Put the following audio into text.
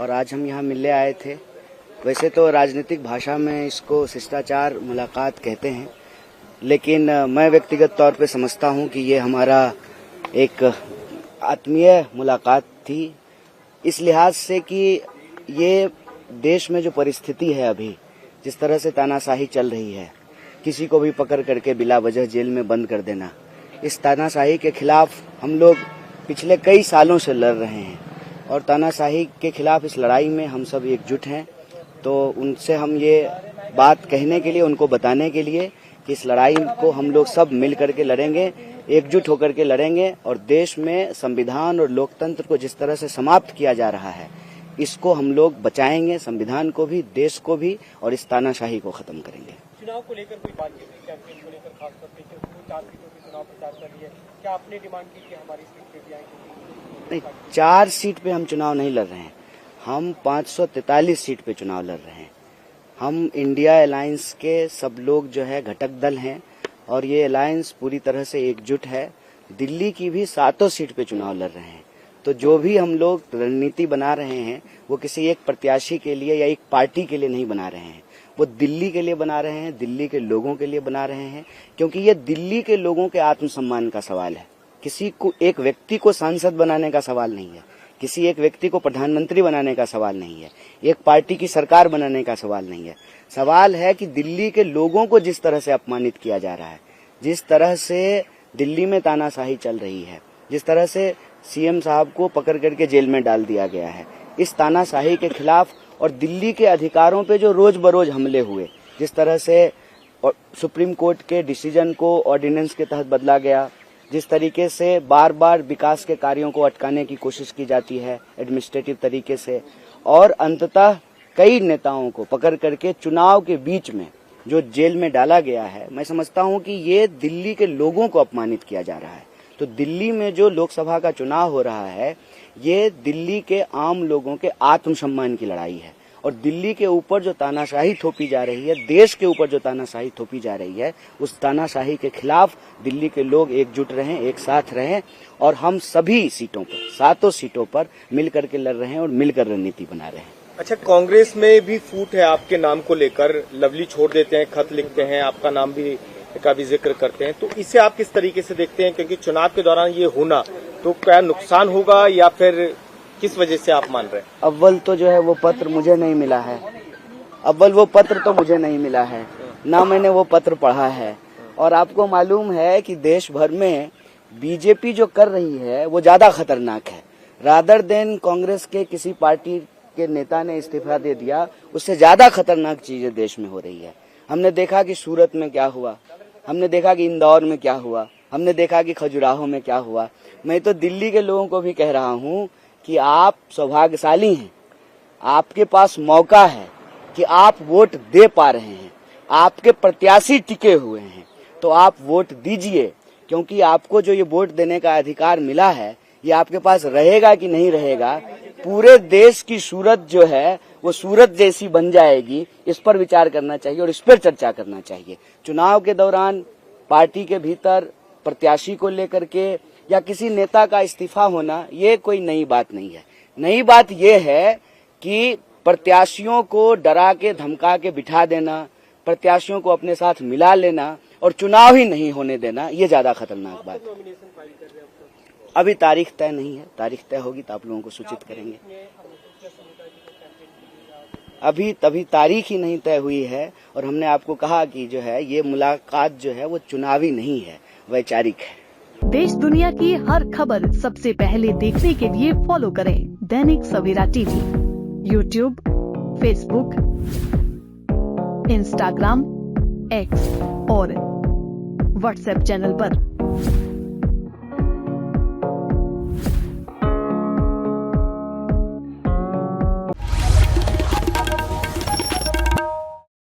और आज हम यहाँ मिलने आए थे। वैसे तो राजनीतिक भाषा में इसको शिष्टाचार मुलाकात कहते हैं, लेकिन मैं व्यक्तिगत तौर पे समझता हूँ कि ये हमारा एक आत्मीय मुलाकात थी, इस लिहाज से कि ये देश में जो परिस्थिति है अभी, जिस तरह से तानाशाही चल रही है, किसी को भी पकड़ करके बिला वजह जेल में बंद कर देना, इस तानाशाही के खिलाफ हम लोग पिछले कई सालों से लड़ रहे हैं और तानाशाही के खिलाफ इस लड़ाई में हम सब एकजुट हैं। तो उनसे हम ये बात कहने के लिए, उनको बताने के लिए कि इस लड़ाई को हम लोग सब मिल करके लड़ेंगे, एकजुट होकर के लड़ेंगे और देश में संविधान और लोकतंत्र को जिस तरह से समाप्त किया जा रहा है, इसको हम लोग बचाएंगे, संविधान को भी, देश को भी, और इस तानाशाही को खत्म करेंगे। चुनाव को लेकर कोई बातचीत हुई, कैंपेन को लेकर खास तौर पे 4 सीटों पे चुनाव प्रचार कर रही है, क्या आपने डिमांड की कि हमारी सीट पे भी आएंगे? नहीं, 4 सीट पे हम चुनाव नहीं लड़ रहे हैं, हम 543 सीट पे चुनाव लड़ रहे हैं। हम इंडिया अलायंस के सब लोग जो है घटक दल हैं और ये अलायंस पूरी तरह से एकजुट है। दिल्ली की भी 7 सीट पे चुनाव लड़ रहे हैं। तो जो भी हम लोग रणनीति बना रहे हैं वो किसी एक प्रत्याशी के लिए या एक पार्टी के लिए नहीं बना रहे हैं, वो दिल्ली के लिए बना रहे हैं, दिल्ली के लोगों के लिए बना रहे हैं, क्योंकि ये दिल्ली के लोगों के आत्मसम्मान का सवाल है। किसी को, एक व्यक्ति को सांसद बनाने का सवाल नहीं है, किसी एक व्यक्ति को प्रधानमंत्री बनाने का सवाल नहीं है, एक पार्टी की सरकार बनाने का सवाल नहीं है। सवाल है कि दिल्ली के लोगों को जिस तरह से अपमानित किया जा रहा है, जिस तरह से दिल्ली में तानाशाही चल रही है, जिस तरह से सीएम साहब को पकड़ करके जेल में डाल दिया गया है, इस तानाशाही के खिलाफ और दिल्ली के अधिकारों पे जो रोज बरोज हमले हुए, जिस तरह से सुप्रीम कोर्ट के डिसीजन को ऑर्डिनेंस के तहत बदला गया, जिस तरीके से बार बार विकास के कार्यों को अटकाने की कोशिश की जाती है एडमिनिस्ट्रेटिव तरीके से, और अंततः कई नेताओं को पकड़ करके चुनाव के बीच में जो जेल में डाला गया है, मैं समझता हूं कि ये दिल्ली के लोगों को अपमानित किया जा रहा है। तो दिल्ली में जो लोकसभा का चुनाव हो रहा है, ये दिल्ली के आम लोगों के आत्मसम्मान की लड़ाई है और दिल्ली के ऊपर जो तानाशाही थोपी जा रही है, देश के ऊपर जो तानाशाही थोपी जा रही है, उस तानाशाही के खिलाफ दिल्ली के लोग एकजुट रहें, एक साथ रहें और हम सभी सीटों पर, 7 सीटों पर मिल करके लड़ रहे हैं और मिलकर रणनीति बना रहे हैं। अच्छा, कांग्रेस में भी फूट है आपके नाम को लेकर, लवली छोड़ देते हैं, खत लिखते हैं, आपका नाम भी का भी जिक्र करते हैं, तो इसे आप किस तरीके से देखते हैं? क्योंकि चुनाव के दौरान ये होना तो क्या नुकसान होगा या फिर किस वजह से आप मान रहे हैं? अव्वल तो जो है वो पत्र मुझे नहीं मिला है, ना मैंने वो पत्र पढ़ा है। और आपको मालूम है कि देश भर में बीजेपी जो कर रही है वो ज्यादा खतरनाक है। रादर देन कांग्रेस के किसी पार्टी के नेता ने इस्तीफा दे दिया, उससे ज्यादा खतरनाक चीजें देश में हो रही है। हमने देखा कि सूरत में क्या हुआ, हमने देखा कि इंदौर में क्या हुआ, हमने देखा कि खजुराहो में क्या हुआ। मैं तो दिल्ली के लोगों को भी कह रहा हूँ कि आप सौभाग्यशाली हैं, आपके पास मौका है कि आप वोट दे पा रहे हैं, आपके प्रत्याशी टिके हुए हैं, तो आप वोट दीजिए, क्योंकि आपको जो ये वोट देने का अधिकार मिला है, ये आपके पास रहेगा कि नहीं रहेगा, पूरे देश की सूरत जो है वो सूरत जैसी बन जाएगी, इस पर विचार करना चाहिए और इस पर चर्चा करना चाहिए। चुनाव के दौरान पार्टी के भीतर प्रत्याशी को लेकर के या किसी नेता का इस्तीफा होना, ये कोई नई बात नहीं है। नई बात ये है कि प्रत्याशियों को डरा के धमका के बिठा देना, प्रत्याशियों को अपने साथ मिला लेना और चुनाव ही नहीं होने देना, ये ज्यादा खतरनाक बात है। अभी तारीख तय नहीं है, तारीख तय होगी तो आप लोगों को सूचित करेंगे। अभी तभी तारीख ही नहीं तय हुई है और हमने आपको कहा कि जो है ये मुलाकात जो है वो चुनावी नहीं है, वैचारिक है। देश दुनिया की हर खबर सबसे पहले देखने के लिए फॉलो करें Dainik Savera TV, YouTube, Facebook, Instagram, X और व्हाट्सएप चैनल पर।